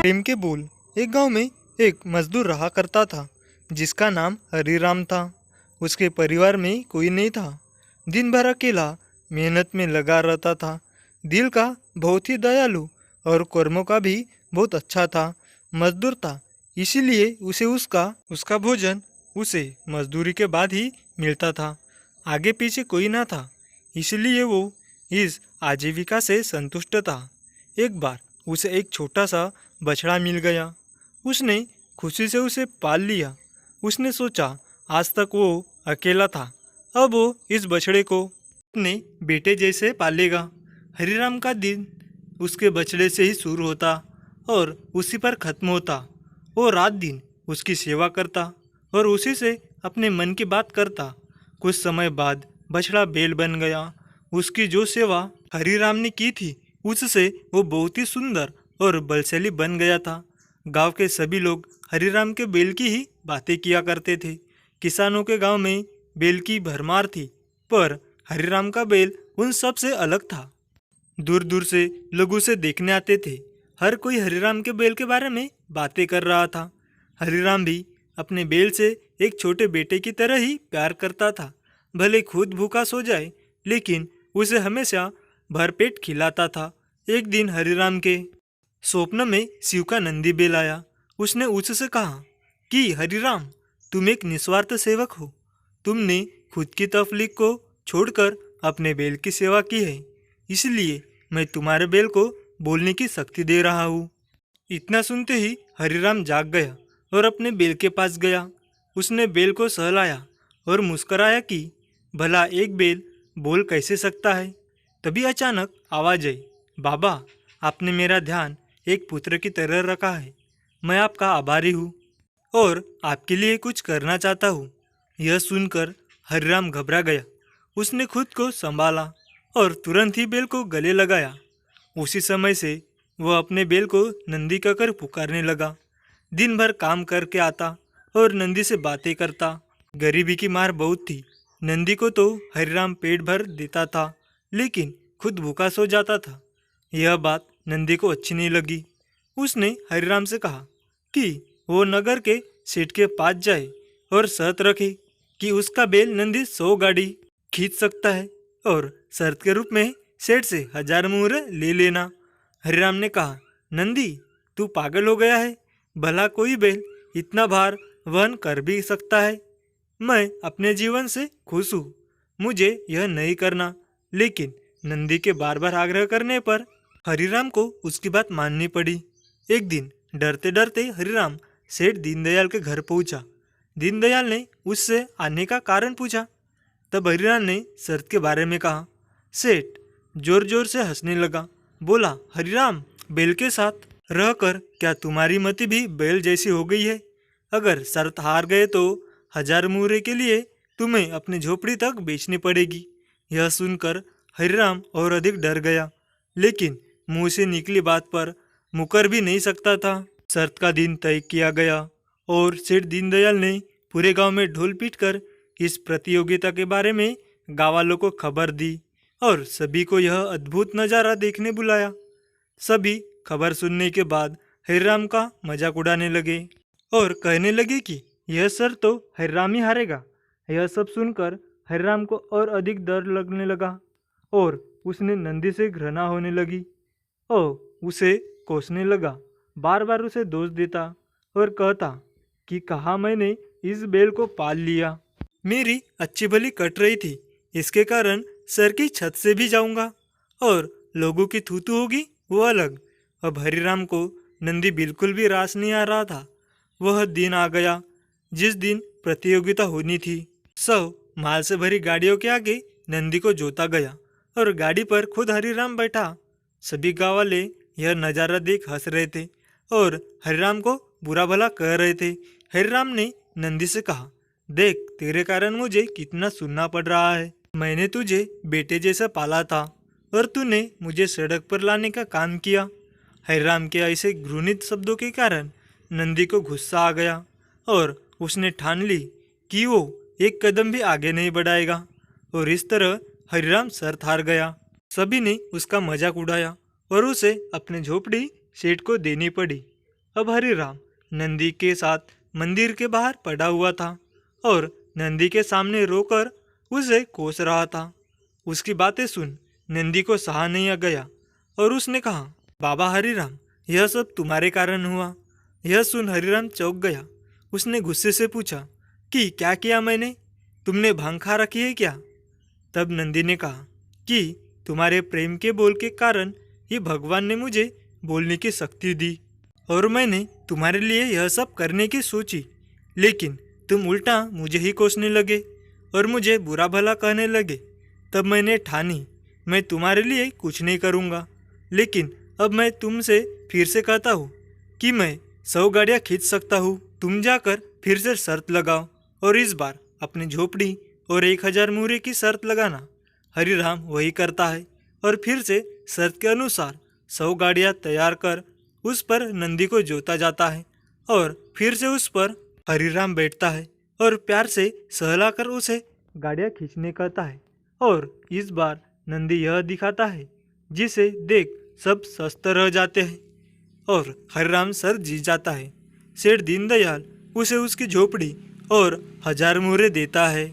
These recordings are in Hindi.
प्रेम के बोल। एक गांव में एक मजदूर रहा करता था जिसका नाम हरीराम था। उसके परिवार में कोई नहीं था। दिन भर अकेला मेहनत में लगा रहता था। दिल का बहुत ही दयालु और कर्मों का भी बहुत अच्छा था। मजदूर था, इसीलिए उसे उसका उसका भोजन उसे मजदूरी के बाद ही मिलता था। आगे पीछे कोई ना था, इसलिए वो इस आजीविका से संतुष्ट था। एक बार उसे एक छोटा सा बछड़ा मिल गया। उसने खुशी से उसे पाल लिया। उसने सोचा आज तक वो अकेला था, अब वो इस बछड़े को अपने बेटे जैसे पालेगा। हरिराम का दिन उसके बछड़े से ही शुरू होता और उसी पर खत्म होता। वो रात दिन उसकी सेवा करता और उसी से अपने मन की बात करता। कुछ समय बाद बछड़ा बैल बन गया। उसकी जो सेवा हरिराम ने की थी उससे वो बहुत ही सुंदर और बलशाली बन गया था। गांव के सभी लोग हरिराम के बैल की ही बातें किया करते थे। किसानों के गांव में बैल की भरमार थी, पर हरिराम का बैल उन सब से अलग था। दूर दूर से लोग उसे देखने आते थे। हर कोई हरिराम के बैल के बारे में बातें कर रहा था। हरिराम भी अपने बैल से एक छोटे बेटे की तरह ही प्यार करता था। भले खुद भूखा सो जाए, लेकिन उसे हमेशा भरपेट खिलाता था। एक दिन हरिराम के स्वप्न में शिव का नंदी बैल आया। उसने उससे कहा कि हरिराम, तुम एक निस्वार्थ सेवक हो। तुमने खुद की तकलीफ को छोड़कर अपने बैल की सेवा की है, इसलिए मैं तुम्हारे बैल को बोलने की शक्ति दे रहा हूँ। इतना सुनते ही हरिराम जाग गया और अपने बैल के पास गया। उसने बैल को सहलाया और मुस्कराया कि भला एक बैल बोल कैसे सकता है। तभी अचानक आवाज आई, बाबा, आपने मेरा ध्यान एक पुत्र की तरह रखा है। मैं आपका आभारी हूँ और आपके लिए कुछ करना चाहता हूँ। यह सुनकर हरिराम घबरा गया। उसने खुद को संभाला और तुरंत ही बैल को गले लगाया। उसी समय से वह अपने बैल को नंदी कहकर पुकारने लगा। दिन भर काम करके आता और नंदी से बातें करता। गरीबी की मार बहुत थी। नंदी को तो हरिराम पेट भर देता था, लेकिन खुद भूखा सो जाता था। यह बात नंदी को अच्छी नहीं लगी। उसने हरिराम से कहा कि वो नगर के सेठ के पास जाए और शर्त रखे कि उसका बैल नंदी 100 गाड़ी खींच सकता है और शर्त के रूप में सेठ से 1000 मुहर ले लेना। हरिराम ने कहा, नंदी, तू पागल हो गया है? भला कोई बैल इतना भार वहन कर भी सकता है? मैं अपने जीवन से खुश हूँ, मुझे यह नहीं करना। लेकिन नंदी के बार बार आग्रह करने पर हरिराम को उसकी बात माननी पड़ी। एक दिन डरते डरते हरिराम सेठ दीनदयाल के घर पहुंचा। दीनदयाल ने उससे आने का कारण पूछा। तब हरिराम ने शर्त के बारे में कहा। सेठ जोर जोर से हंसने लगा। बोला, हरिराम, बैल के साथ रहकर क्या तुम्हारी मति भी बैल जैसी हो गई है? अगर शर्त हार गए तो 1000 मुहरे के लिए तुम्हें अपनी झोपड़ी तक बेचनी पड़ेगी। यह सुनकर हरिराम और अधिक डर गया, लेकिन मुंह से निकली बात पर मुकर भी नहीं सकता था। शर्त का दिन तय किया गया और सेठ दीनदयाल ने पूरे गांव में ढोल पीटकर इस प्रतियोगिता के बारे में गाँव वालों को खबर दी और सभी को यह अद्भुत नज़ारा देखने बुलाया। सभी खबर सुनने के बाद हरिराम का मजाक उड़ाने लगे और कहने लगे कि यह सर तो हरिराम ही हारेगा। यह सब सुनकर हरिराम को और अधिक डर लगने लगा और उसने नंदी से घृणा होने लगी और उसे कोसने लगा। बार बार उसे दोष देता और कहता कि कहा मैंने इस बैल को पाल लिया, मेरी अच्छी भली कट रही थी, इसके कारण सर की छत से भी जाऊंगा और लोगों की थूथू होगी वो अलग। अब हरिराम को नंदी बिल्कुल भी रास नहीं आ रहा था। वह दिन आ गया जिस दिन प्रतियोगिता होनी थी। सब माल से भरी गाड़ियों के आगे नंदी को जोता गया और गाड़ी पर खुद हरिराम बैठा। सभी गाँव वाले यह नज़ारा देख हंस रहे थे और हरिराम को बुरा भला कह रहे थे। हरिराम ने नंदी से कहा, देख, तेरे कारण मुझे कितना सुनना पड़ रहा है। मैंने तुझे बेटे जैसा पाला था और तूने मुझे सड़क पर लाने का काम किया। हरिराम के ऐसे घृणित शब्दों के कारण नंदी को गुस्सा आ गया और उसने ठान ली कि वो एक कदम भी आगे नहीं बढ़ाएगा और इस तरह हरिराम शर्त हार गया। सभी ने उसका मजाक उड़ाया और उसे अपनी झोपड़ी सेठ को देनी पड़ी। अब हरिराम नंदी के साथ मंदिर के बाहर पड़ा हुआ था और नंदी के सामने रोकर उसे कोस रहा था। उसकी बातें सुन नंदी को सहा नहीं आ गया और उसने कहा, बाबा हरिराम, यह सब तुम्हारे कारण हुआ। यह सुन हरिराम चौंक गया। उसने गुस्से से पूछा कि क्या किया मैंने? तुमने भांग खा रखी है क्या? तब नंदी ने कहा कि तुम्हारे प्रेम के बोल के कारण ही भगवान ने मुझे बोलने की शक्ति दी और मैंने तुम्हारे लिए यह सब करने की सोची, लेकिन तुम उल्टा मुझे ही कोसने लगे और मुझे बुरा भला कहने लगे। तब मैंने ठानी मैं तुम्हारे लिए कुछ नहीं करूँगा, लेकिन अब मैं तुमसे फिर से कहता हूँ कि मैं 100 गाड़ियाँ खींच सकता हूँ। तुम जाकर फिर से शर्त लगाओ और इस बार अपनी झोपड़ी और 1000 मुहरे की शर्त लगाना। हरिराम वही करता है और फिर से शर्त के अनुसार 100 गाड़ियाँ तैयार कर उस पर नंदी को जोता जाता है और फिर से उस पर हरिराम बैठता है और प्यार से सहलाकर उसे गाड़ियाँ खींचने कहता है। और इस बार नंदी यह दिखाता है जिसे देख सब सस्त रह जाते हैं और हरिराम सर जीत जाता है। सेठ दीनदयाल उसे उसकी झोपड़ी और 1000 मुहरे देता है।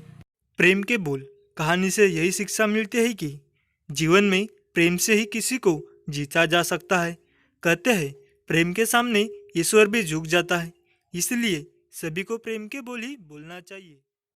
प्रेम के बोल कहानी से यही शिक्षा मिलती है कि जीवन में प्रेम से ही किसी को जीता जा सकता है। कहते हैं प्रेम के सामने ईश्वर भी झुक जाता है, इसलिए सभी को प्रेम के बोल ही बोलना चाहिए।